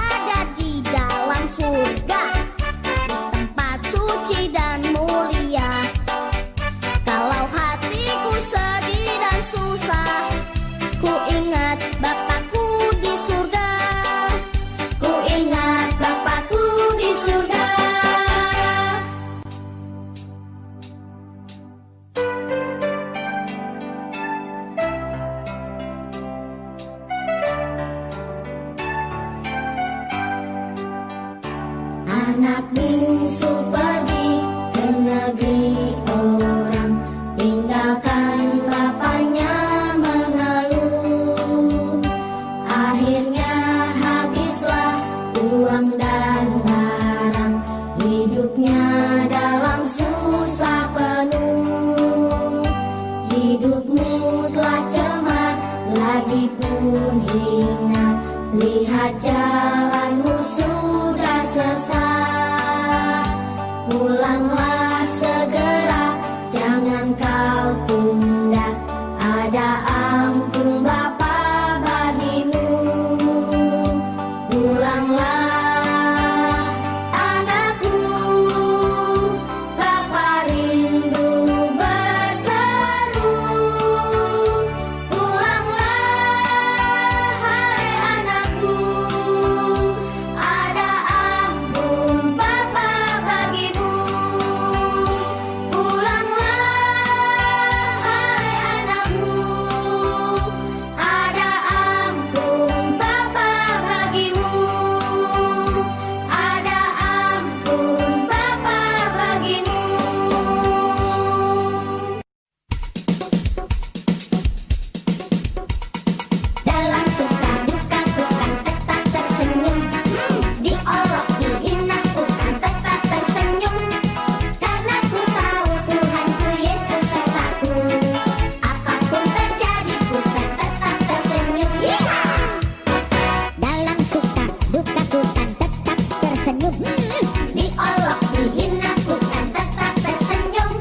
ada di dalam surga, di tempat suci dan mulia. Kalau hatiku sedih dan susah, ku ingat Bapakku di surga. Ku ingat Bapakku di surga. Anak bungsu pergi ke negeri orang, tinggalkan bapaknya mengeluh. Akhirnya habislah uang dan barang, hidupnya dalam susah penuh. Hidupmu telah cemar, lagi pun hina, lihat jalanmu sudah sesat. Pulanglah segera, jangan kau tunda, ada ampun Bapa bagimu. Pulanglah anakku, Bapa rindu berseru. Pulanglah hai anakku, ada ampun Bapa bagimu. Pulanglah hai anakku, ada ampun Bapa bagimu. Ada ampun Bapa bagimu. Dalam suka duka ku kan tetap tersenyum, diolok dihina ku kan tetap tersenyum, karena ku tahu Tuhanku Yesus sertaku. Apapun terjadi ku kan tetap tersenyum. Dalam suka duka ku kan tetap tersenyum, diolok dihina ku kan tetap tersenyum,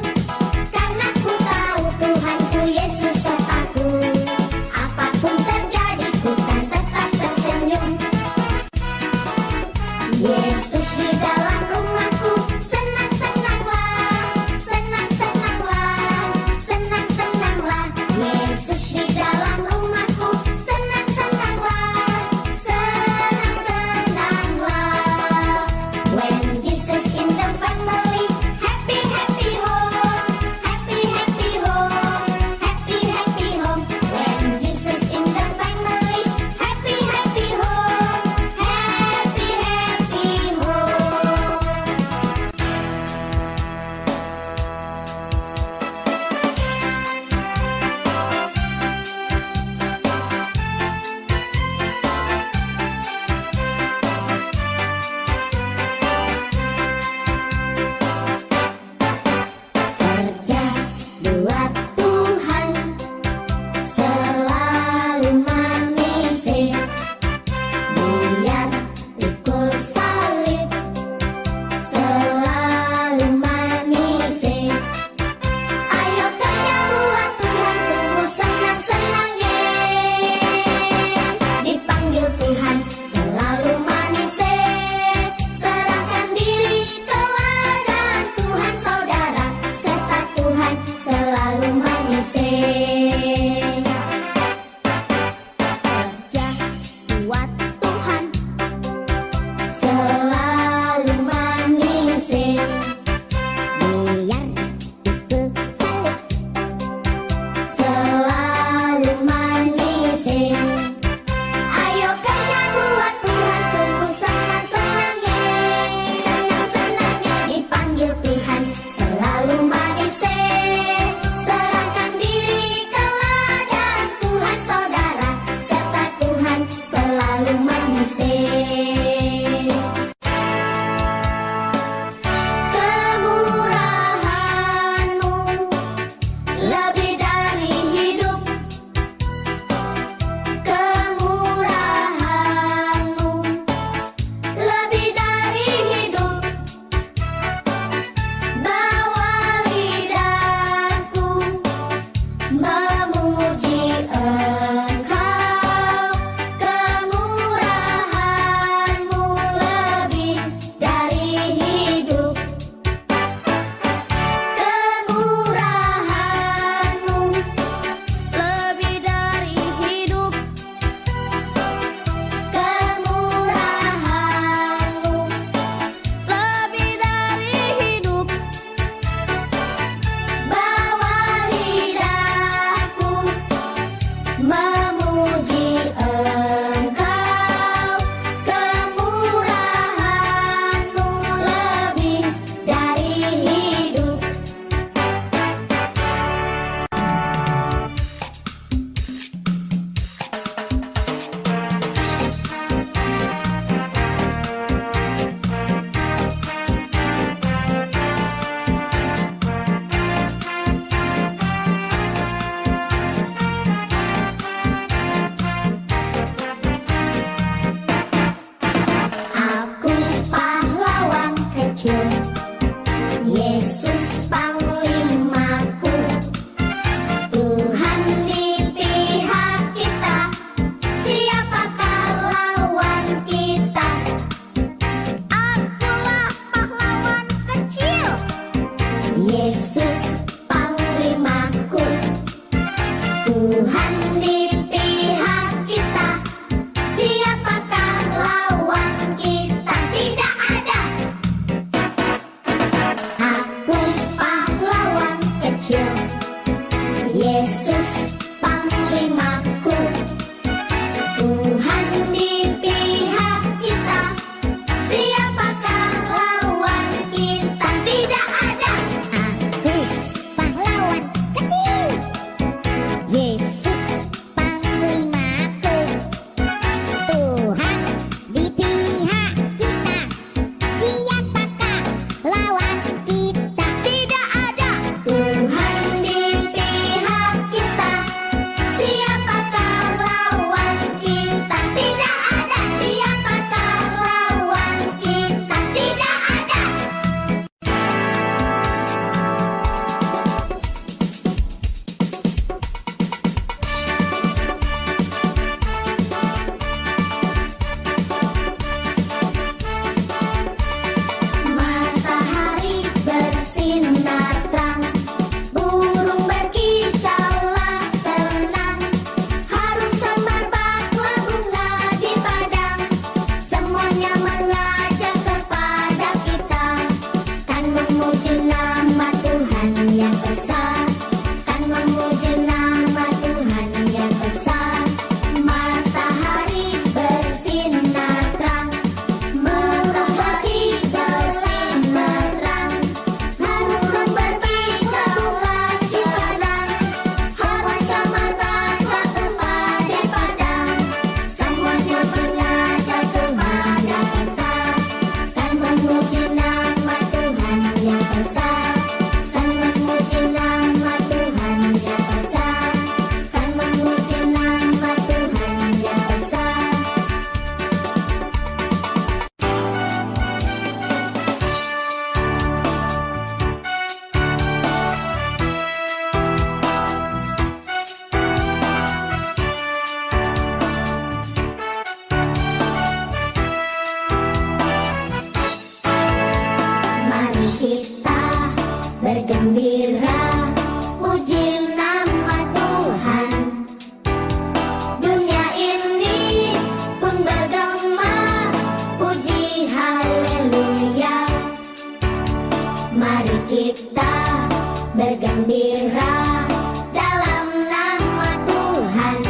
karena ku tahu Tuhanku Yesus sertaku. Apapun terjadi ku kan tetap tersenyum. Yesus di dalam rumahku, senang-senanglah, senang-senanglah, senang-senanglah. Yesus di dalam rumahku, senang-senanglah, senang-senanglah. When Jesus in the family, happy happy home, happy happy home, happy happy home. When Jesus in the family, happy happy home, happy happy home. sukacita bergembira dalam nama Tuhan.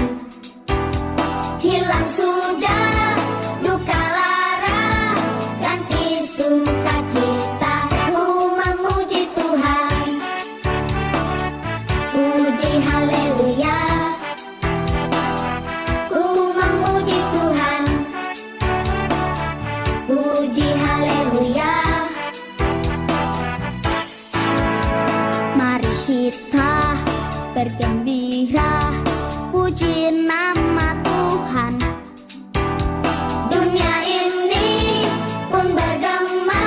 Hilang sudah duka lara, ganti sukacita, ku memuji Tuhan. Puji haleluya, ku memuji Tuhan. Puji haleluya. Mari kita bergembira, puji nama Tuhan. Dunia ini pun bergema,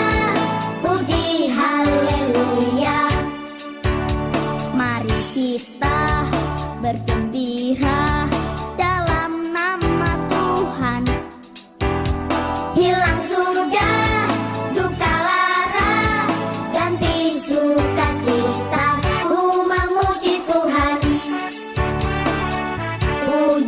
puji haleluya. Mari kita bergembira dalam nama Tuhan. Hilang sudah duka lara, ganti sukacita, ku memuji Tuhan. Puji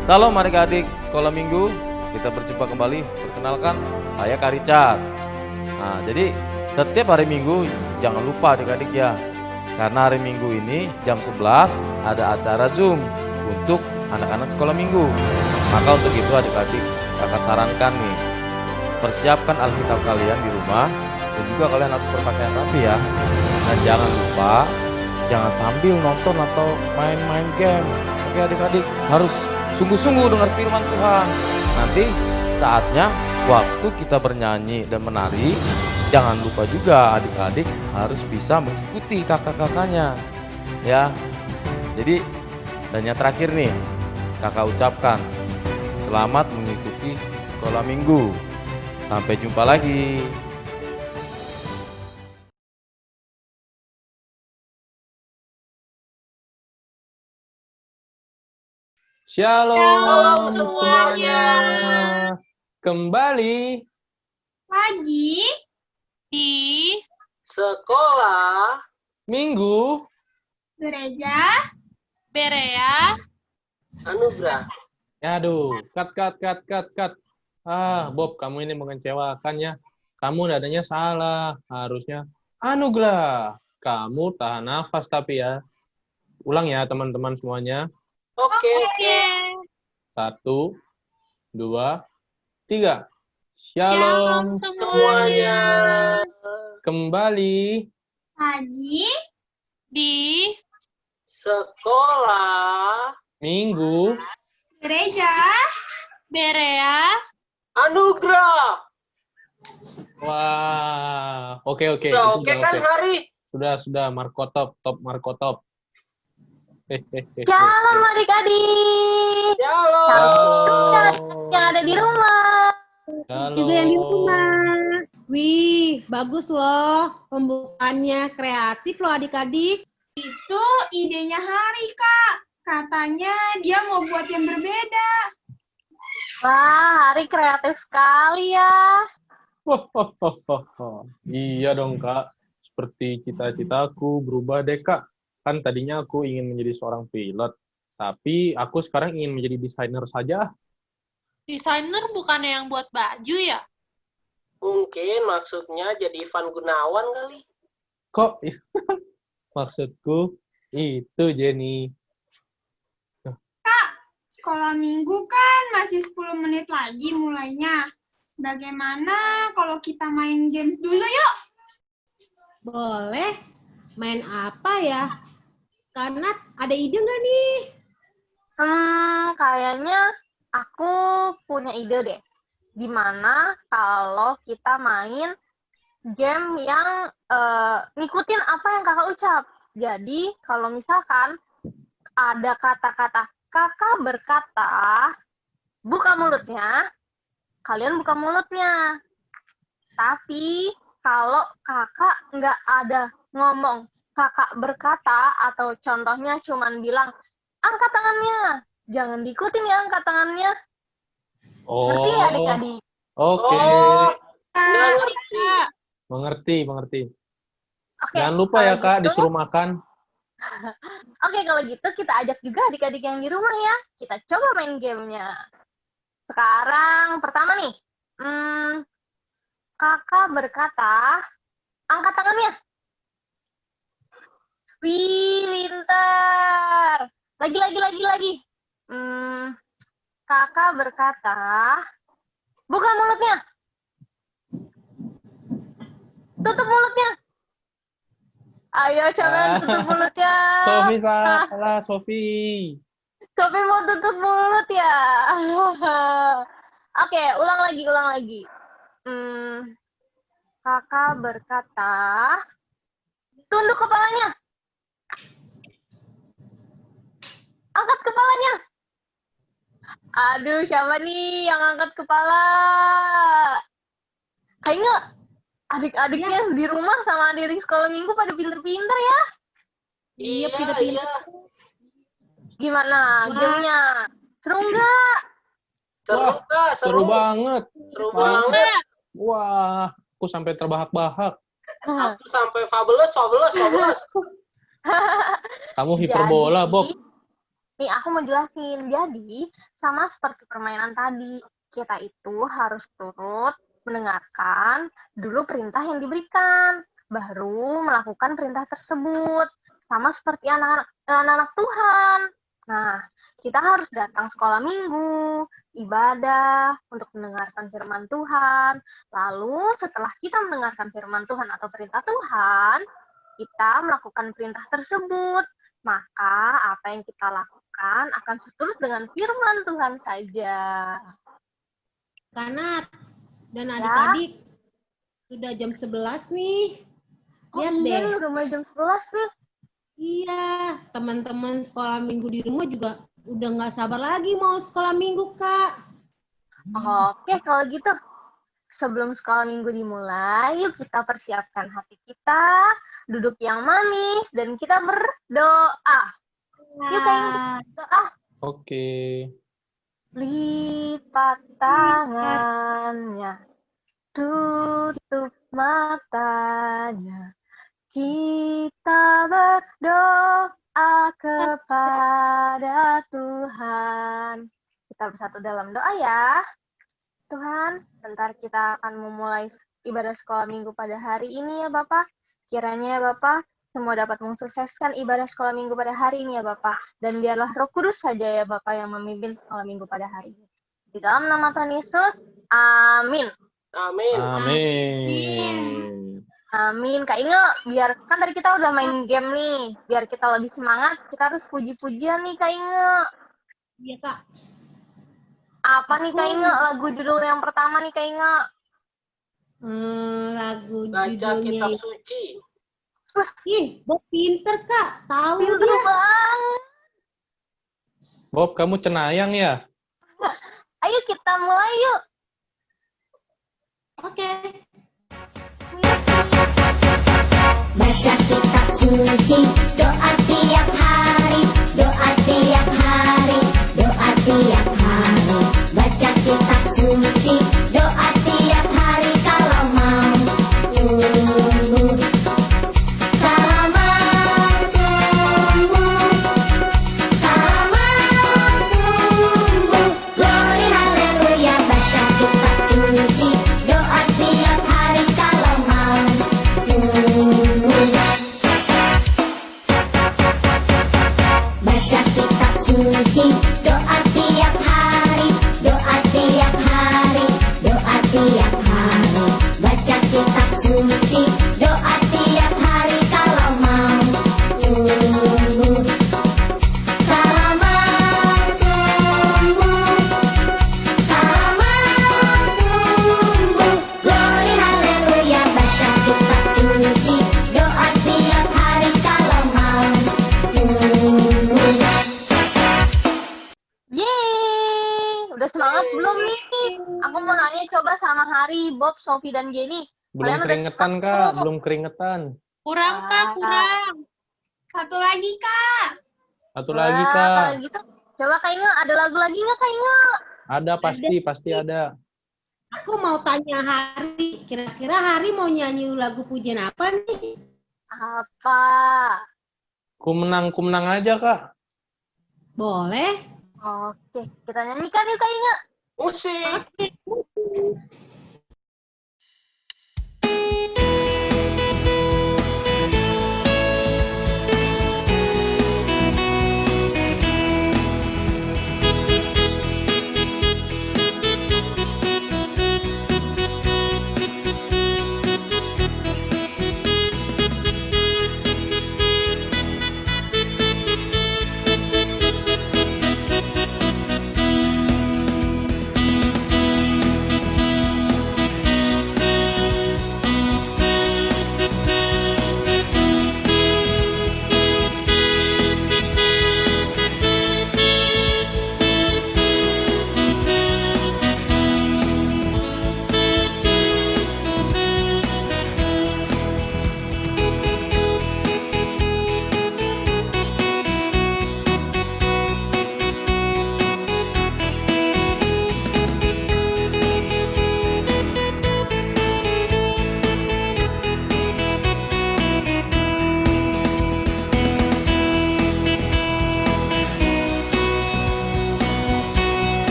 Salam adik-adik sekolah minggu, kita berjumpa kembali. Perkenalkan, saya Kak Richard. Nah, jadi setiap hari minggu jangan lupa adik-adik ya, karena hari minggu ini jam 11 ada acara Zoom untuk anak-anak sekolah minggu. Maka untuk itu adik-adik, kakak sarankan nih, persiapkan Alkitab kalian di rumah dan juga kalian harus berpakaian rapi ya. Dan jangan lupa, jangan sambil nonton atau main-main game. Oke adik-adik, harus sungguh-sungguh dengar firman Tuhan. Nanti saatnya waktu kita bernyanyi dan menari, jangan lupa juga adik-adik harus bisa mengikuti kakak-kakaknya. Ya. Jadi, dan yang terakhir nih, kakak ucapkan selamat mengikuti sekolah minggu. Sampai jumpa lagi. Shalom semuanya. Kembali Lagi Di sekolah minggu. gereja Berea anugerah. Aduh, cut. Bob, kamu ini mengecewakan ya. Kamu nadanya salah. Harusnya anugerah. Kamu tahan nafas tapi ya. Ulang ya teman-teman semuanya. Oke. 1, 2, 3. Shalom Semuanya. kembali. lagi di Sekolah Minggu. gereja Berea anugerah. Wah, oke. Udah Itu oke udah kan oke. Hari? Sudah, Marco top Marco top. Shalom adik-adik Shalom. yang ada di rumah. juga yang di rumah. Wih, bagus loh pembukaannya, kreatif loh adik-adik. Itu idenya Hari, Kak. Katanya dia mau buat yang berbeda. Wah, Hari kreatif sekali ya. Iya dong, Kak. Seperti cita-citaku berubah deh, Kak. Kan tadinya aku ingin menjadi seorang pilot, tapi aku sekarang ingin menjadi desainer saja. Desainer bukannya yang buat baju ya? Mungkin maksudnya jadi Ivan Gunawan kali. Kok? Maksudku itu, Jenny. Sekolah minggu kan masih 10 menit lagi mulainya. Bagaimana kalau kita main games dulu yuk? Boleh. Main apa ya? Karena ada ide nggak nih? Kayaknya aku punya ide deh. Gimana kalau kita main game yang ngikutin apa yang kakak ucap. Jadi kalau misalkan ada kata-kata kakak berkata, buka mulutnya, kalian buka mulutnya. Tapi kalau kakak nggak ada ngomong kakak berkata atau contohnya cuman bilang angkat tangannya, jangan diikutin ya angkat tangannya. Ngerti nggak adik-adik? Oke. Oh, nggak ngerti. Mengerti. Oke, Jangan lupa ya, kalau Kak, gitu- disuruh makan. Oke, kalau gitu kita ajak juga adik-adik yang di rumah ya. Kita coba main gamenya. Sekarang pertama nih, kakak berkata, angkat tangannya. Wih, pintar. Lagi. Kakak berkata, buka mulutnya. Tutup mulutnya. Ayo, siapa yang tutup mulutnya? Sofi salah, Sofi. Sofi mau tutup mulut ya? Oke, ulang lagi. Kakak berkata, tunduk kepalanya. Angkat kepalanya. Aduh, siapa nih yang angkat kepala? Kayaknya adik-adiknya di rumah sama adik sekolah minggu pada pinter-pinter ya. Iya. Gimana gamenya? Seru nggak? Seru, Kak. Seru banget. Seru banget. Wah, aku sampai terbahak-bahak. Aku sampai fabulous. Kamu hiperbola, Bob. Nih, aku mau jelasin. Jadi, sama seperti permainan tadi, kita itu harus turut mendengarkan dulu perintah yang diberikan, baru melakukan perintah tersebut. Sama seperti anak-anak Tuhan. Nah, kita harus datang sekolah minggu, ibadah, untuk mendengarkan firman Tuhan. Lalu, setelah kita mendengarkan firman Tuhan atau perintah Tuhan, kita melakukan perintah tersebut. Maka apa yang kita lakukan akan seturut dengan firman Tuhan saja. Kanat dan Ya. adik-adik, sudah jam 11 nih. Lihat Iya, deh. udah mulai jam 11 nih. Iya, teman-teman sekolah minggu di rumah juga udah nggak sabar lagi mau sekolah minggu, Kak. Oke, kalau gitu. Sebelum sekolah minggu dimulai, yuk kita persiapkan hati kita, duduk yang manis, dan kita berdoa. Yuk kayak berdoa. Oke. Lipat tangannya, tutup matanya. Kita berdoa kepada Tuhan. Kita bersatu dalam doa ya. Tuhan, bentar kita akan memulai ibadah sekolah minggu pada hari ini ya Bapak. Kiranya ya Bapak, semua dapat mensukseskan ibadah sekolah minggu pada hari ini ya Bapak. Dan biarlah Roh Kudus saja ya Bapak yang memimpin sekolah minggu pada hari ini. Di dalam nama Tuhan Yesus, amin. Amin. Amin. Amin. Kak Inge, biar kan tadi kita udah main game nih. Biar kita lebih semangat, kita harus puji-pujian nih Kak Inge. Iya, Kak. Apa nih Kak Inge? Lagu judul yang pertama nih Kak Inge. Lagu Baca judulnya. kitab suci. Ih, Bob pinter, Kak. Tahu Pinter dia. banget. Bob, kamu cenayang ya? Ayo kita mulai yuk. Oke. Baca kitab suci, doa tiap hari, doa tiap hari, doa tiap hari. Baca kitab suci, doa tiap hari kalau mau tumbuh. Kalau mau tumbuh, kalau mau tumbuh. Glory haleluya, baca kitab suci, doa tiap hari kalau mau tumbuh. Baca kitab suci, doa tiap hari, doa tiap hari, doa tiap hari. Baca kitab suci, doa tiap hari kalau mau tumbuh. Kalau mau tumbuh, kalau mau tumbuh. Glory haleluya, baca kitab suci, doa tiap hari kalau mau tumbuh. Yeay, udah semangat belum nih? Aku mau nanya coba sama Hari, Bob, Sofi, dan Jenny. Belum Kalian udah keringetan, semangat Kak. belum? Belum keringetan. Kurang, Kak, kurang. Satu lagi, Kak. Satu lagi, Wah, Kak. kalau gitu, coba Kak Inge, ada lagu lagi nggak Kak Inge? Ada, pasti ada. Aku mau tanya Hari. Kira-kira Hari mau nyanyi lagu pujian apa nih? Apa? Ku menang aja, Kak. Boleh? Oke, kita nyanyikan yuk Kak Inge. Musik.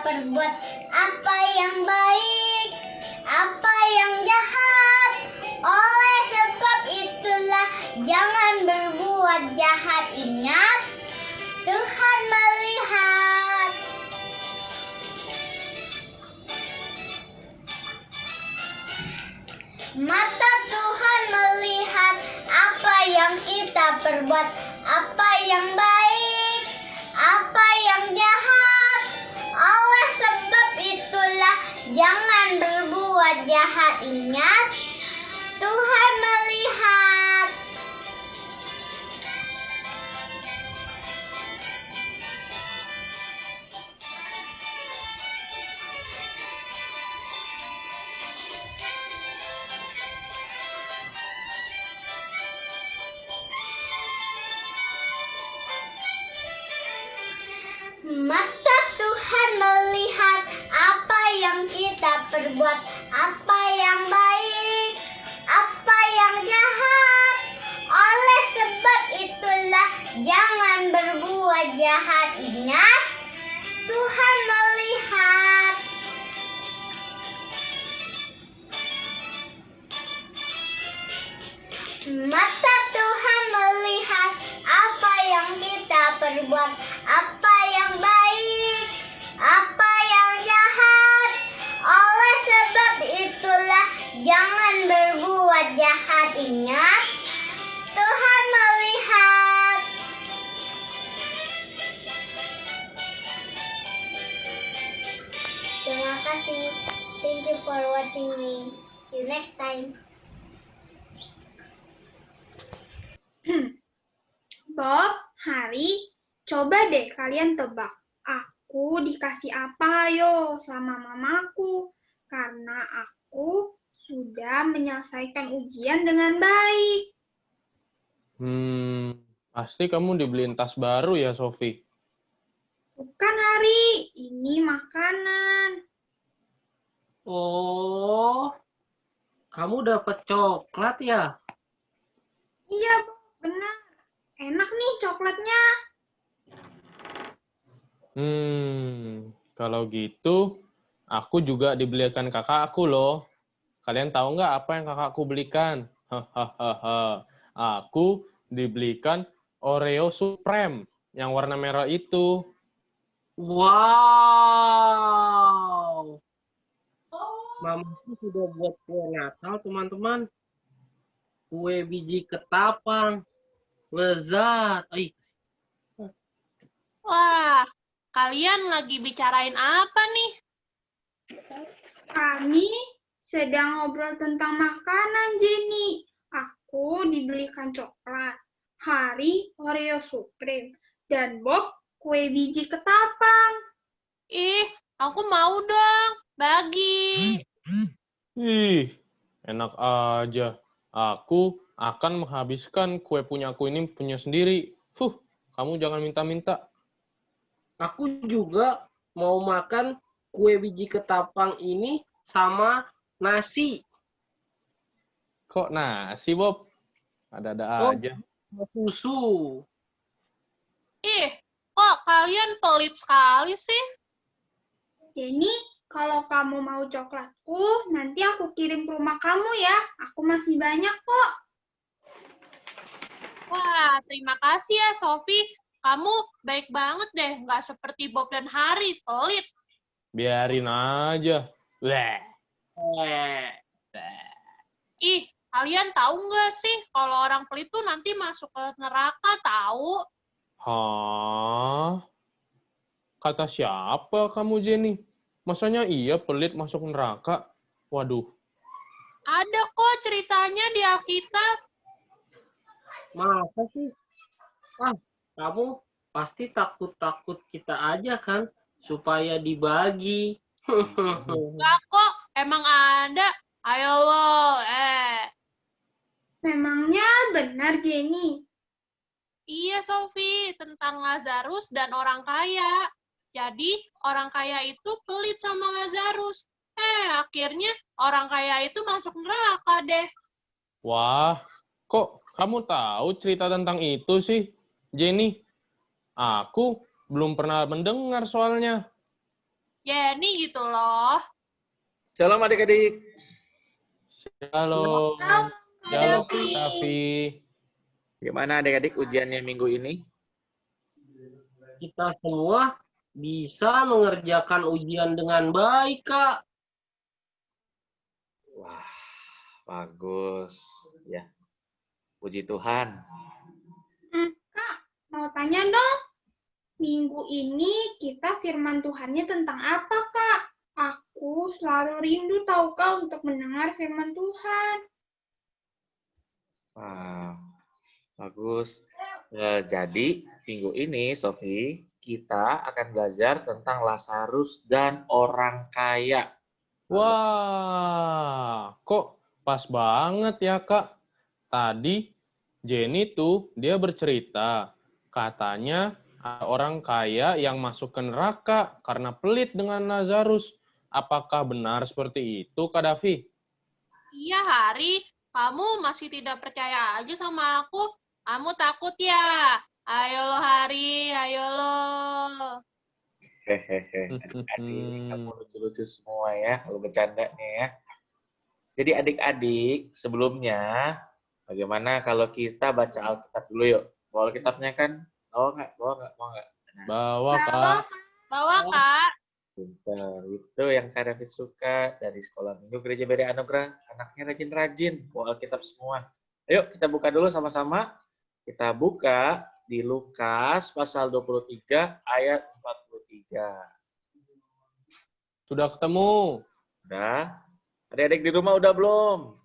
perbuat, apa yang baik, apa yang jahat. Oleh sebab itulah jangan berbuat jahat. Ingat, Tuhan melihat. Mata Tuhan melihat apa yang kita perbuat, apa yang baik, apa yang jahat. Oleh sebab itulah jangan berbuat jahat. Ingat, Tuhan melihat. Mata Tuhan melihat apa yang kita perbuat, apa yang baik, apa yang jahat. Oleh sebab itulah jangan berbuat jahat. Ingat, Tuhan melihat. Mata Tuhan melihat apa yang kita perbuat, apa yang baik, apa yang jahat. Oleh sebab itulah jangan berbuat jahat. Ingat, Tuhan melihat. Terima kasih. Thank you for watching me. See you next time. Bob, Hari, coba deh kalian tebak. Aku dikasih apa yo sama mamaku? Karena aku sudah menyelesaikan ujian dengan baik. Pasti kamu dibeliin tas baru ya, Sofi? Bukan, Hari, ini makanan. Oh, kamu dapat coklat ya? Iya, Bob, benar. Enak nih coklatnya. Kalau gitu, aku juga dibelikan kakak aku loh. Kalian tahu nggak apa yang kakakku belikan? Hahaha. Aku dibelikan Oreo Supreme yang warna merah itu. Wow. Mamaku sudah buat kue Natal, teman-teman. Kue biji ketapang. Lezat. Wah, kalian lagi bicarain apa nih? Kami sedang ngobrol tentang makanan, Jenny. Aku dibelikan coklat. Hari Oreo Supreme. Dan Bob kue biji ketapang. Ih, aku mau dong. Bagi. Ih, enak aja. Aku akan menghabiskan kue punyaku ini punya sendiri. Kamu jangan minta-minta. Aku juga mau makan kue biji ketapang ini sama nasi. Kok nasi, Bob? Ada-ada Oh. aja. Susu. Ih, kok kalian pelit sekali sih? Jenny, kalau kamu mau coklatku, nanti aku kirim ke rumah kamu ya. Aku masih banyak kok. Wah, terima kasih ya, Sofi. Kamu baik banget deh, nggak seperti Bob dan Hari, pelit. Biarin aja. Bleh. Ih, kalian tahu nggak sih kalau orang pelit tuh nanti masuk ke neraka, tahu? Hah? Kata siapa kamu, Jenny? Masanya iya pelit masuk neraka? Waduh. Ada kok ceritanya di Alkitab. Masa sih? Kamu pasti takut-takut kita aja kan? Supaya dibagi. Nggak kok, emang ada. Ayo lo, Memangnya benar, Jenny? Iya, Sofi, tentang Lazarus dan orang kaya. Jadi, orang kaya itu pelit sama Lazarus. Akhirnya orang kaya itu masuk neraka deh. Wah, kok kamu tahu cerita tentang itu sih, Jenny? Aku belum pernah mendengar soalnya. Jenny gitu loh. Shalom adik-adik. Shalom. Shalom, Raffi. Gimana adik-adik ujiannya minggu ini? Kita semua bisa mengerjakan ujian dengan baik, Kak. Wah, bagus. Ya, puji Tuhan. Kak, mau tanya dong. Minggu ini kita firman Tuhannya tentang apa, Kak? Aku selalu rindu tahu Kak untuk mendengar firman Tuhan. Wah, bagus. Jadi, minggu ini, Sofi, kita akan belajar tentang Lazarus dan orang kaya. Wah, kok pas banget ya, Kak. Tadi Jenny tuh dia bercerita, katanya ada orang kaya yang masuk ke neraka karena pelit dengan Lazarus. Apakah benar seperti itu, Kak Davi? Iya, Hari. Kamu masih tidak percaya aja sama aku? Kamu takut ya? Ayo lo, Hari. Ayo lo. Hehehe, adik-adik, kamu lucu-lucu semua ya, kalau bercanda nih ya. Jadi adik-adik, sebelumnya bagaimana kalau kita baca Alkitab dulu yuk? Bawa Alkitabnya kan? Bawa nggak? Bawa nggak? Bawa nggak? Bawa, Kak. Bawa, Kak. Pintar. Itu yang Kak David suka dari Sekolah Minggu Gereja Beri Anugerah. Anaknya rajin-rajin, bawa Alkitab semua. Ayo kita buka dulu sama-sama. Kita buka di Lukas pasal 23 ayat 43. Sudah ketemu? Udah? Adik-adik di rumah udah belum?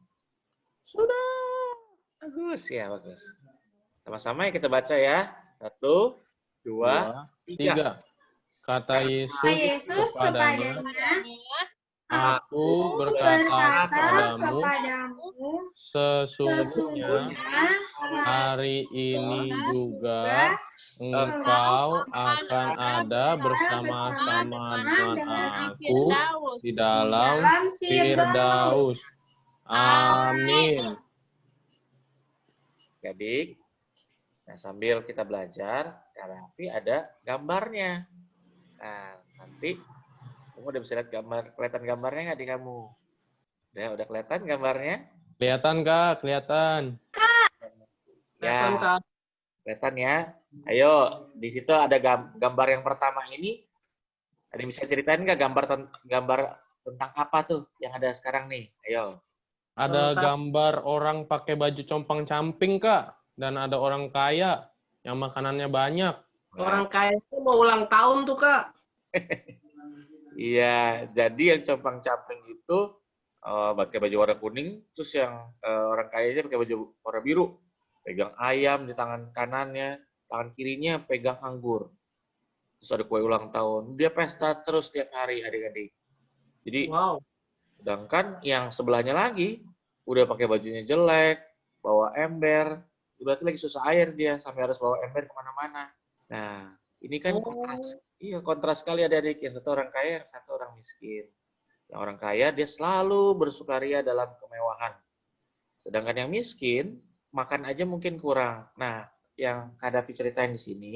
Sudah. Bagus ya, bagus. Sama-sama ya kita baca ya. 1, 2, 3. Kata Yesus kepadanya, kepadanya, Aku berkata kepadamu, sesungguhnya hari ini juga engkau akan ada bersama-sama dengan aku di dalam Firdaus. Amin. Adik, nah sambil kita belajar, Kak Raffi ada gambarnya. Nah, nanti kamu udah bisa lihat kelihatan gambarnya nggak di kamu? Udah kelihatan gambarnya? Kelihatan, Kak, kelihatan. Ya, Kak. kelihatan ya. Ayo, di situ ada gambar yang pertama ini. Ada yang bisa ceritain nggak gambar tentang apa tuh yang ada sekarang nih? Ayo. Ada gambar orang pakai baju compang-camping, Kak. Dan ada orang kaya yang makanannya banyak. Orang kaya itu mau ulang tahun tuh, Kak. Iya, jadi yang compang-camping itu pakai baju warna kuning, terus yang orang kayanya pakai baju warna biru, pegang ayam di tangan kanannya, tangan kirinya pegang anggur. Terus ada kue ulang tahun. Dia pesta terus tiap hari adik-adik. Jadi, Wow. sedangkan yang sebelahnya lagi udah pakai bajunya jelek, bawa ember, berarti lagi susah air dia sampai harus bawa ember kemana-mana. Nah, ini kan kontras. Iya, kontras sekali adik-adik. Yang satu orang kaya, yang satu orang miskin. Yang orang kaya dia selalu bersukaria dalam kemewahan. Sedangkan yang miskin makan aja mungkin kurang. Nah, yang Kak Davi ceritain di sini,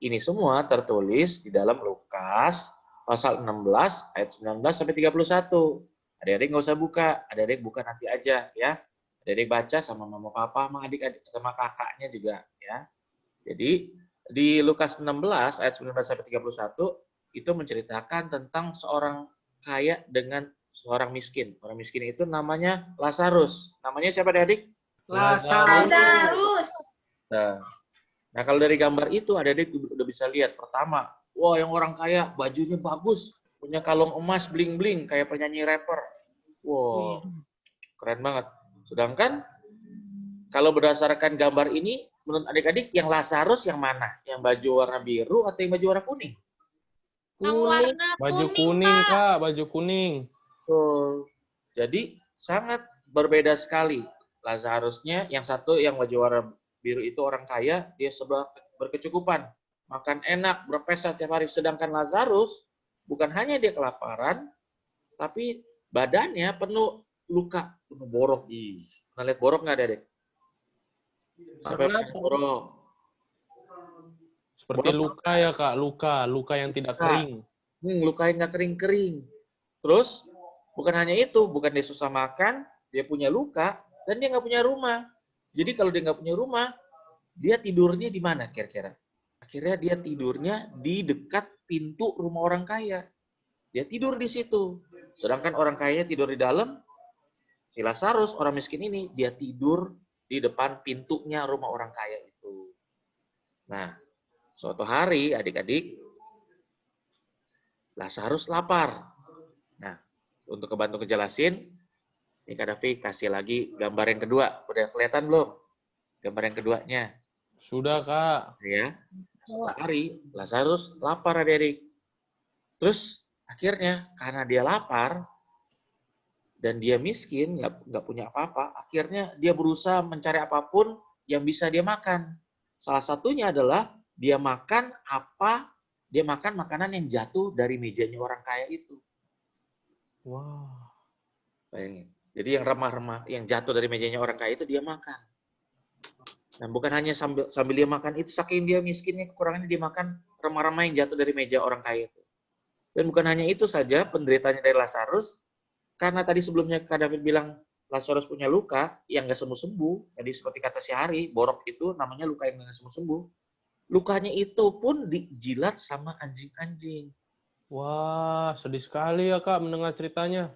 ini semua tertulis di dalam Lukas pasal 16 ayat 19 sampai 31. Adik-adik nggak usah buka, adik-adik buka nanti aja ya. Adik-adik baca sama mama papa, sama adik-adik sama kakaknya juga ya. Jadi di Lukas 16 ayat 19 sampai 31 itu menceritakan tentang seorang kaya dengan seorang miskin. Orang miskin itu namanya Lazarus. Namanya siapa adik? Lazarus. Nah, kalau dari gambar itu adik-adik udah bisa lihat. Pertama, wah yang orang kaya bajunya bagus, punya kalung emas bling-bling kayak penyanyi rapper. Wow, keren banget. Sedangkan kalau berdasarkan gambar ini, menurut adik-adik yang Lazarus yang mana? Yang baju warna biru atau yang baju warna kuning? Yang warna Baju kuning, Kak, baju kuning. Tuh. Jadi sangat berbeda sekali. Lazarusnya yang satu yang baju warna biru itu orang kaya, dia sebelah berkecukupan, makan enak, berpesta setiap hari. Sedangkan Lazarus bukan hanya dia kelaparan, tapi badannya penuh luka, penuh borok. Pernah lihat borok nggak, Dedek? Sampai borok. Seperti luka ya, Kak, luka yang tidak kering. lukanya nggak kering-kering. Terus bukan hanya itu, bukan dia susah makan, dia punya luka, dan dia nggak punya rumah. Jadi kalau dia nggak punya rumah, dia tidurnya di mana kira-kira? Akhirnya dia tidurnya di dekat pintu rumah orang kaya. Dia tidur di situ. Sedangkan orang kayanya tidur di dalam, si Lazarus, orang miskin ini, dia tidur di depan pintunya rumah orang kaya itu. Nah, suatu hari adik-adik, Lazarus lapar. Nah, untuk kebantu ngejelasin, ini Kak Davi kasih lagi gambar yang kedua. Udah kelihatan belum? Gambar yang keduanya. Sudah, Kak. Ya. Suatu hari, Lazarus lapar adik-adik. Terus akhirnya karena dia lapar dan dia miskin, nggak punya apa-apa, akhirnya dia berusaha mencari apapun yang bisa dia makan. Salah satunya adalah dia makan makanan yang jatuh dari mejanya orang kaya itu. Wah. Bayangin. Jadi yang remah-remah, yang jatuh dari mejanya orang kaya itu dia makan. Dan bukan hanya sambil dia makan itu, saking dia miskinnya, kekurangannya dia makan remah-remah yang jatuh dari meja orang kaya itu. Dan bukan hanya itu saja penderitanya dari Lazarus, karena tadi sebelumnya Kak David bilang Lazarus punya luka yang nggak sembuh-sembuh. Jadi seperti kata si Hari, borok itu namanya luka yang nggak sembuh-sembuh. Lukanya itu pun dijilat sama anjing-anjing. Wah, sedih sekali ya, Kak, mendengar ceritanya.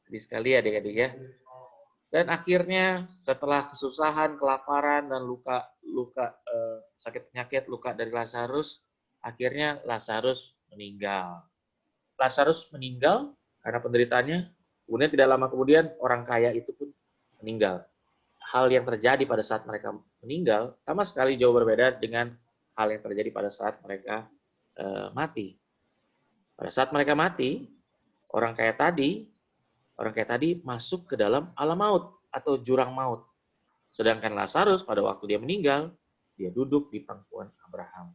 Sedih sekali adik-adik ya. Dan akhirnya setelah kesusahan, kelaparan, dan sakit penyakit, luka dari Lazarus, akhirnya Lazarus meninggal. Lazarus meninggal karena penderitaannya, kemudian tidak lama kemudian orang kaya itu pun meninggal. Hal yang terjadi pada saat mereka meninggal sama sekali jauh berbeda dengan hal yang terjadi pada saat mereka mati. Pada saat mereka mati, orang kaya tadi masuk ke dalam alam maut atau jurang maut. Sedangkan Lazarus pada waktu dia meninggal, dia duduk di pangkuan Abraham.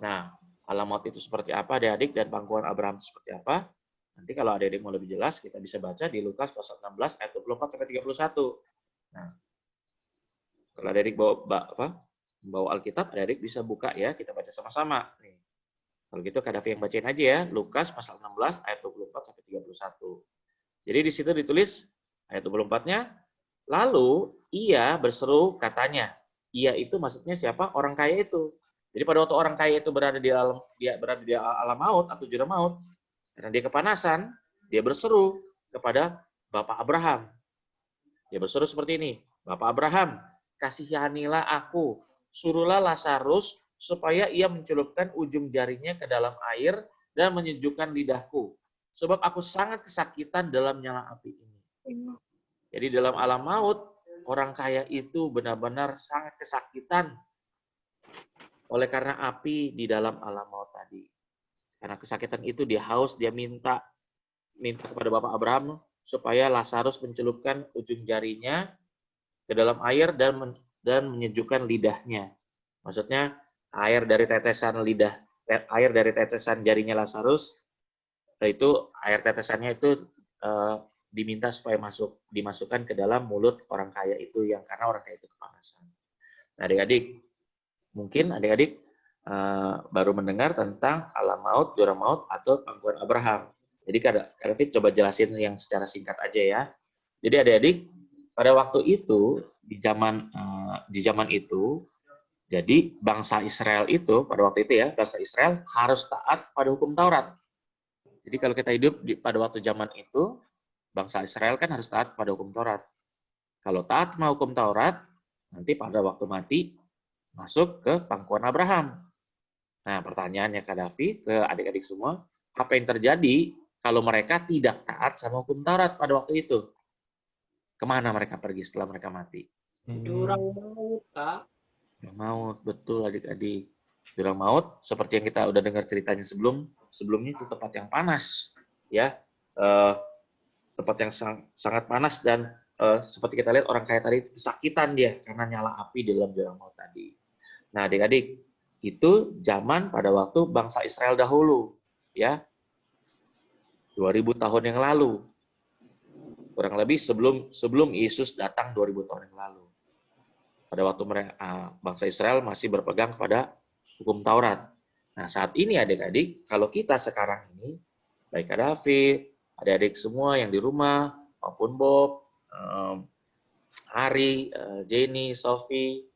Nah, alam maut itu seperti apa adik-adik dan pangkuan Abraham seperti apa? Nanti kalau adik-adik mau lebih jelas, kita bisa baca di Lukas pasal 16 ayat 24 sampai 31. Nah, kalau adik-adik bawa Alkitab, adik-adik bisa buka ya, kita baca sama-sama. Nih. Kalau gitu Kak Davi yang bacain aja ya, Lukas pasal 16 ayat 24 sampai 31. Jadi di situ ditulis ayat 24-nya, lalu ia berseru katanya. Ia itu maksudnya siapa? Orang kaya itu. Jadi pada waktu orang kaya itu berada di alam maut atau jurang maut, karena dia kepanasan, dia berseru kepada Bapak Abraham. Dia berseru seperti ini, Bapak Abraham, kasihanilah aku, suruhlah Lazarus supaya ia mencelupkan ujung jarinya ke dalam air dan menyejukkan lidahku. Sebab aku sangat kesakitan dalam nyala api ini. Jadi dalam alam maut, orang kaya itu benar-benar sangat kesakitan oleh karena api di dalam alam maut tadi. Karena kesakitan itu dia haus, dia minta kepada Bapak Abraham supaya Lazarus mencelupkan ujung jarinya ke dalam air dan menyejukkan lidahnya. Maksudnya air dari tetesan jarinya Lazarus, itu air tetesannya itu diminta supaya dimasukkan ke dalam mulut orang kaya itu, yang karena orang kaya itu kepanasan. Nah, adik-adik, mungkin adik-adik baru mendengar tentang alam maut, jurang maut, atau pangkuan Abraham. Jadi Kak David coba jelasin yang secara singkat aja ya. Jadi adik-adik, pada waktu itu di zaman itu, jadi bangsa Israel itu pada waktu itu ya, bangsa Israel harus taat pada hukum Taurat. Jadi kalau kita hidup pada waktu zaman itu, bangsa Israel kan harus taat pada hukum Taurat. Kalau taat sama hukum Taurat, nanti pada waktu mati masuk ke pangkuan Abraham. Nah, pertanyaannya Kak Davi ke adik-adik semua, apa yang terjadi kalau mereka tidak taat sama hukum Taurat pada waktu itu? Kemana mereka pergi setelah mereka mati? Jurang maut, Kak. Jurang maut, betul adik-adik. Jurang maut, seperti yang kita udah dengar ceritanya sebelumnya, itu tempat yang panas, ya, tempat yang sangat panas, dan seperti kita lihat orang kaya tadi kesakitan dia karena nyala api di dalam jurang maut tadi. Nah, adik-adik, itu zaman pada waktu bangsa Israel dahulu, ya, 2000 tahun yang lalu, kurang lebih sebelum Yesus datang 2000 tahun yang lalu. Pada waktu bangsa Israel masih berpegang kepada hukum Taurat. Nah, saat ini adik-adik, kalau kita sekarang ini, baik Kak David, adik-adik semua yang di rumah, maupun Bob, Ari, Jenny, Sophie,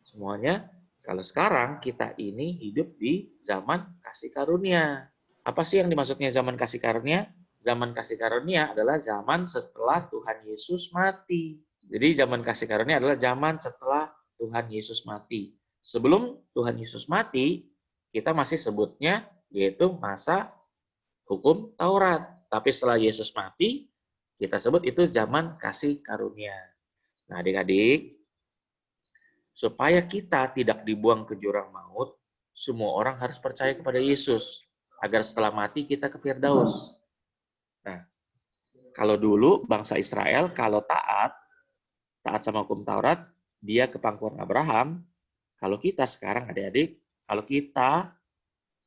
semuanya, kalau sekarang kita ini hidup di zaman kasih karunia. Apa sih yang dimaksudnya zaman kasih karunia? Zaman kasih karunia adalah zaman setelah Tuhan Yesus mati. Jadi zaman kasih karunia adalah zaman setelah Tuhan Yesus mati. Sebelum Tuhan Yesus mati, kita masih sebutnya yaitu masa hukum Taurat. Tapi setelah Yesus mati, kita sebut itu zaman kasih karunia. Nah, adik-adik, supaya kita tidak dibuang ke jurang maut, semua orang harus percaya kepada Yesus. Agar setelah mati kita ke Firdaus. Nah, kalau dulu bangsa Israel, kalau taat sama hukum Taurat, dia ke pangkuan Abraham. Kalau kita sekarang adik-adik, kalau kita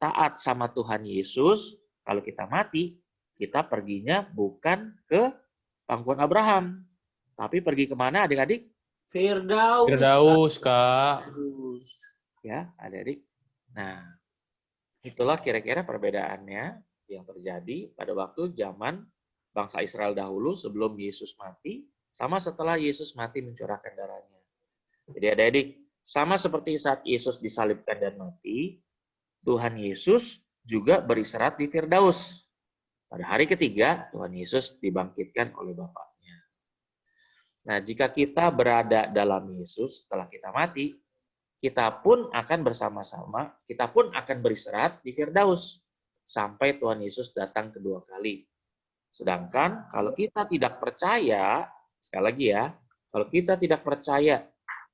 taat sama Tuhan Yesus, kalau kita mati, kita perginya bukan ke pangkuan Abraham. Tapi pergi kemana adik-adik? Firdaus. Firdaus, Kak. Ya, adik-adik. Nah, itulah kira-kira perbedaannya yang terjadi pada waktu zaman bangsa Israel dahulu sebelum Yesus mati, sama setelah Yesus mati mencurahkan darahnya. Jadi adik-adik, sama seperti saat Yesus disalibkan dan mati, Tuhan Yesus juga beristirahat di Firdaus. Pada hari ketiga, Tuhan Yesus dibangkitkan oleh Bapaknya. Nah, jika kita berada dalam Yesus setelah kita mati, kita pun akan bersama-sama, kita pun akan beristirahat di Firdaus sampai Tuhan Yesus datang kedua kali. Sedangkan kalau kita tidak percaya, sekali lagi ya, kalau kita tidak percaya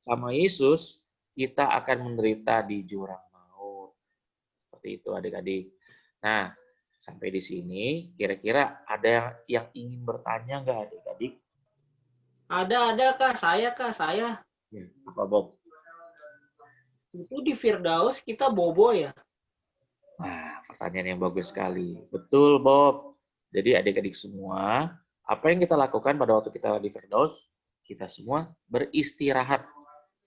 sama Yesus, kita akan menderita di jurang maut. Seperti itu adik-adik. Nah, sampai di sini kira-kira ada yang ingin bertanya nggak adik-adik? Ada Kak, saya. Ya, apa Bob? Itu di Firdaus kita bobo ya? Nah, pertanyaan yang bagus sekali. Betul, Bob. Jadi adik-adik semua, apa yang kita lakukan pada waktu kita di Firdaus, kita semua beristirahat.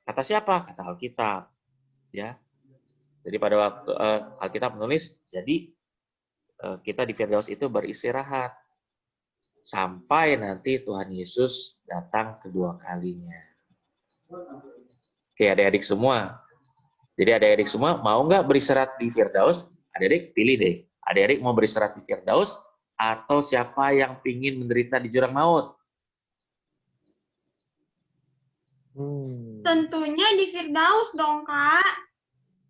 Kata siapa? Kata Alkitab. Ya. Jadi pada waktu Alkitab menulis, jadi kita di Firdaus itu beristirahat sampai nanti Tuhan Yesus datang kedua kalinya. Oke, adik-adik semua. Jadi adik-adik semua mau nggak beristirahat di Firdaus? Adik-adik pilih deh. Adik-adik mau beristirahat di Firdaus atau siapa yang pingin menderita di jurang maut? Tentunya di Firdaus dong, Kak.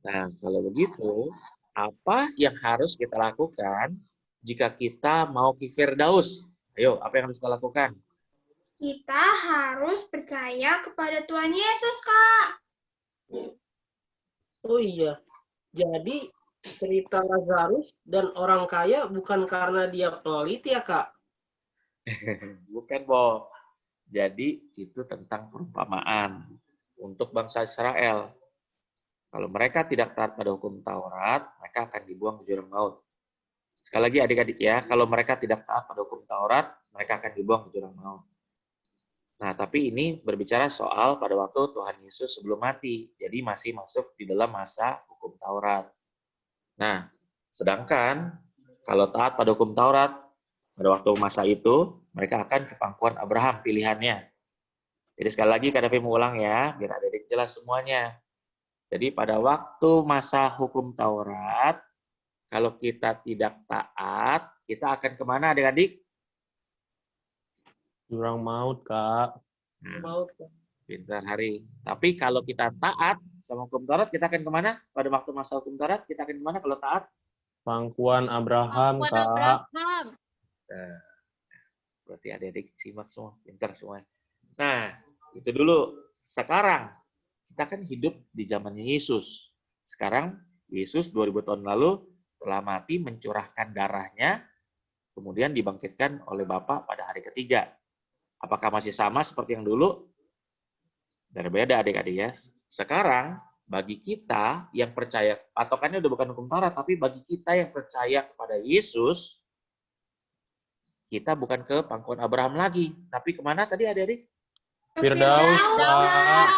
Nah, kalau begitu, apa yang harus kita lakukan jika kita mau ke Firdaus? Ayo, apa yang harus kita lakukan? Kita harus percaya kepada Tuhan Yesus, Kak. Oh iya. Jadi cerita Lazarus dan orang kaya bukan karena dia pelit ya, Kak? Bukan, Bob. Jadi itu tentang perumpamaan untuk bangsa Israel. Kalau mereka tidak taat pada hukum Taurat, mereka akan dibuang ke jurang maut. Sekali lagi adik-adik ya, kalau mereka tidak taat pada hukum Taurat, mereka akan dibuang ke jurang maut. Nah, tapi ini berbicara soal pada waktu Tuhan Yesus sebelum mati. Jadi masih masuk di dalam masa hukum Taurat. Nah, sedangkan kalau taat pada hukum Taurat, pada waktu masa itu, mereka akan ke pangkuan Abraham pilihannya. Jadi sekali lagi Kak Davi mengulang ya, biar adik-adik jelas semuanya. Jadi pada waktu masa hukum Taurat, kalau kita tidak taat, kita akan kemana adik-adik? Jurang maut, Kak. Maut, Kak. Pintar Hari. Tapi kalau kita taat sama hukum Taurat, kita akan kemana? Pada waktu masa hukum Taurat, kita akan kemana kalau taat? Pangkuan Abraham, Kak. Nah, berarti adik-adik simak semua, pintar semua. Nah, itu dulu. Sekarang, kita kan hidup di zamannya Yesus. Sekarang, Yesus 2000 tahun lalu telah mati mencurahkan darahnya, kemudian dibangkitkan oleh Bapa pada hari ketiga. Apakah masih sama seperti yang dulu? Berbeda adik-adik ya. Sekarang, bagi kita yang percaya, patokannya udah bukan hukum Taurat, tapi bagi kita yang percaya kepada Yesus, kita bukan ke pangkuan Abraham lagi. Tapi kemana tadi adik-adik? Firdaus, Kak.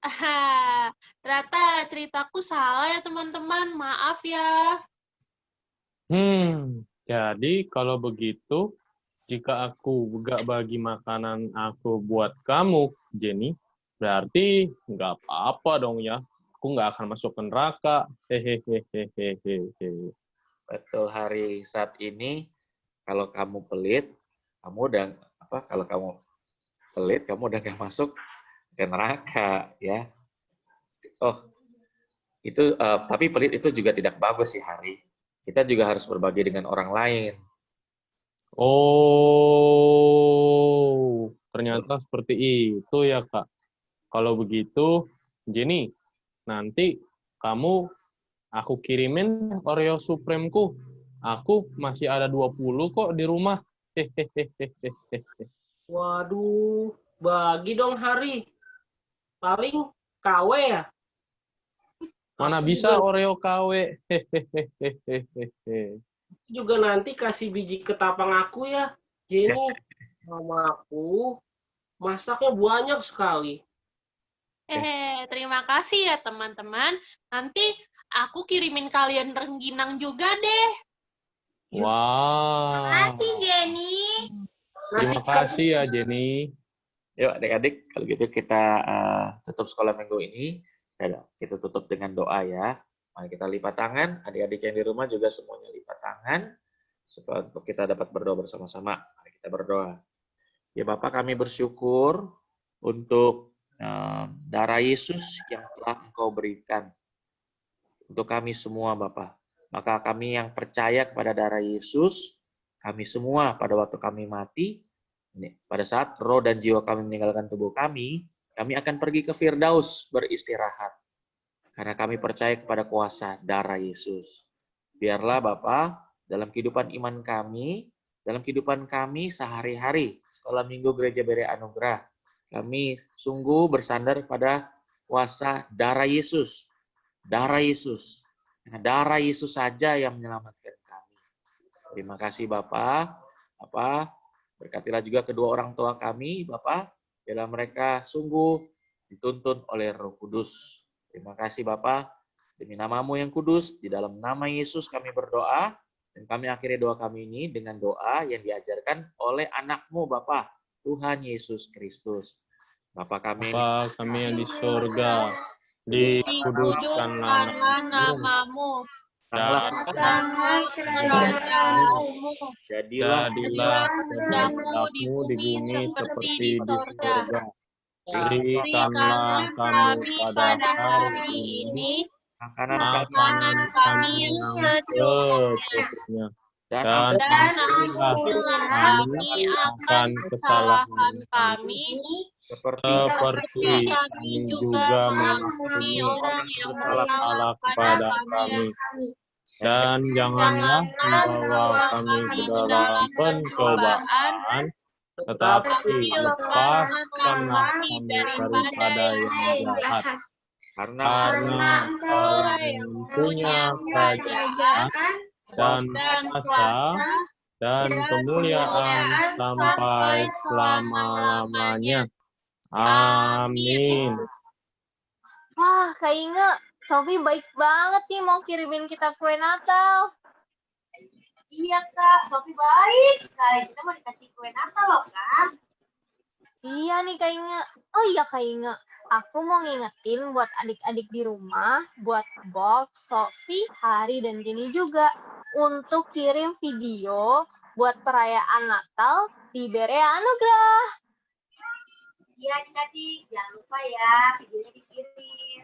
Kak, Ternyata ceritaku salah ya teman-teman. Maaf ya. Jadi kalau begitu, jika aku gak bagi makanan aku buat kamu, Jenny, berarti nggak apa-apa dong ya. Aku nggak akan masuk ke neraka. Hehehehehehe. Betul, Hari. Saat ini kalau kamu pelit, kamu udah kalau kamu pelit, kamu udah gak masuk ke neraka, ya. Oh, itu tapi pelit itu juga tidak bagus sih, Hari. Kita juga harus berbagi dengan orang lain. Oh, ternyata seperti itu ya, Kak. Kalau begitu, Jenny, nanti aku kirimin Oreo Supreme-ku. Aku masih ada 20 kok di rumah. Hehehehehe. Waduh, bagi dong Hari. Paling KW ya? Mana Aku bisa juga- Oreo KW? Hehehehehe. juga nanti kasih biji ketapang aku ya. Jenny, sama aku masaknya banyak sekali. Terima kasih ya teman-teman. Nanti aku kirimin kalian rengginang juga deh. Wah. Makasih, Jenny. Terima kasih ya, Jenny. Yuk adik-adik, kalau gitu kita tutup sekolah minggu ini. Kita tutup dengan doa ya. Mari kita lipat tangan, adik-adik yang di rumah juga semuanya lipat tangan, supaya kita dapat berdoa bersama-sama. Mari kita berdoa. Ya Bapak, kami bersyukur untuk darah Yesus yang telah Engkau berikan untuk kami semua Bapak. Maka kami yang percaya kepada darah Yesus, kami semua pada waktu kami mati, pada saat roh dan jiwa kami meninggalkan tubuh kami akan pergi ke Firdaus beristirahat. Karena kami percaya kepada kuasa darah Yesus. Biarlah Bapa, dalam kehidupan iman kami, dalam kehidupan kami sehari-hari, sekolah minggu Gereja Berea Anugerah, kami sungguh bersandar pada kuasa darah Yesus. Darah Yesus. Karena darah Yesus saja yang menyelamatkan kami. Terima kasih Bapa. Berkatilah juga kedua orang tua kami, Bapa, bila mereka sungguh dituntun oleh Roh Kudus. Terima kasih Bapa, demi nama-Mu yang kudus, di dalam nama Yesus kami berdoa, dan kami akhiri doa kami ini dengan doa yang diajarkan oleh anak-Mu Bapa, Tuhan Yesus Kristus. Bapa kami, Bapa kami yang di surga, dikuduskanlah namamu, Datanglah Kerajaanmu, jadilah jadilah kehendakmu di bumi seperti di surga. Berikanlah kami pada hari ini makanan makanan kami yang secukupnya, dan ampunilah kami akan kesalahan kami, seperti kami juga mengampuni orang yang bersalah kepada kami. Dan janganlah membawa kami ke dalam pencobaan, tetapi lepaskanlah kami daripada yang jahat. karena Engkau yang punya kerajaan dan kuasa dan kemuliaan sampai selama-lamanya. Amin. Wah, Kak Inge, Sofi baik banget nih mau kirimin kita kue Natal. Iya Kak, Sofi baik sekali. Kita mau dikasih kue Natal loh Kak. Iya nih Kak Inge. Oh iya Kak Inge, aku mau ngingetin buat adik-adik di rumah, buat Bob, Sofi, Hari, dan Jenny juga untuk kirim video buat perayaan Natal di Berea Anugerah. Iya adik-adik, jangan lupa ya videonya dikirim.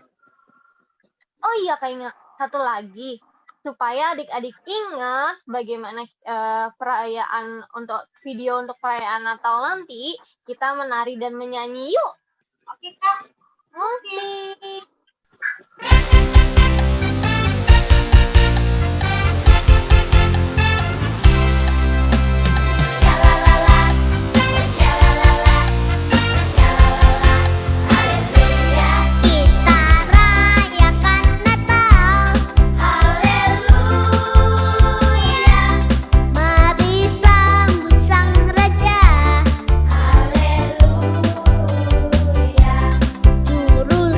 Oh iya Kak Inge, satu lagi. Supaya adik-adik ingat bagaimana perayaan untuk video untuk perayaan Natal nanti, kita menari dan menyanyi yuk. Oke Kak. Musik. Kita rayakan Natal, haleluya. Mari sambut sang raja, haleluya. Juru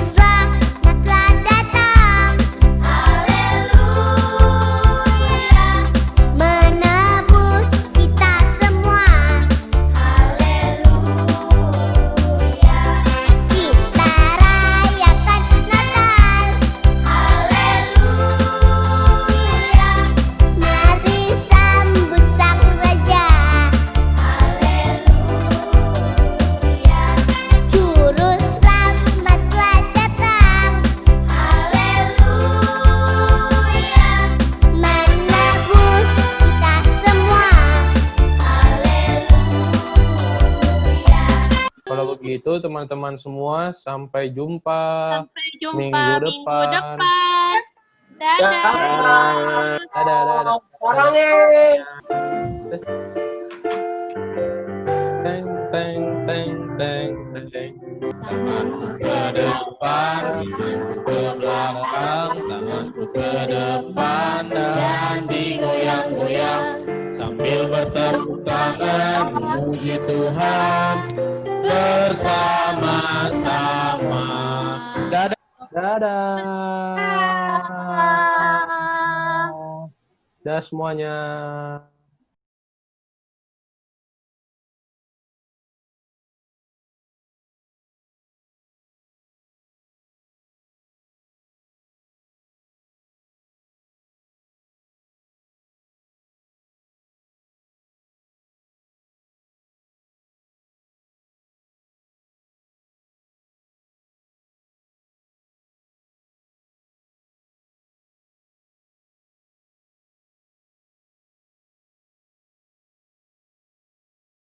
begitu teman-teman semua, sampai jumpa Sampai jumpa minggu depan. Dadah. Dadah. Sarangnya. Teng teng teng teng teng. Tanganku ke depan, tanganku ke belakang, tanganku ke depan dan digoyang-goyang sambil bertepuk tangan memuji Tuhan bersama-sama. Dadah. Dadah. Dadah semuanya.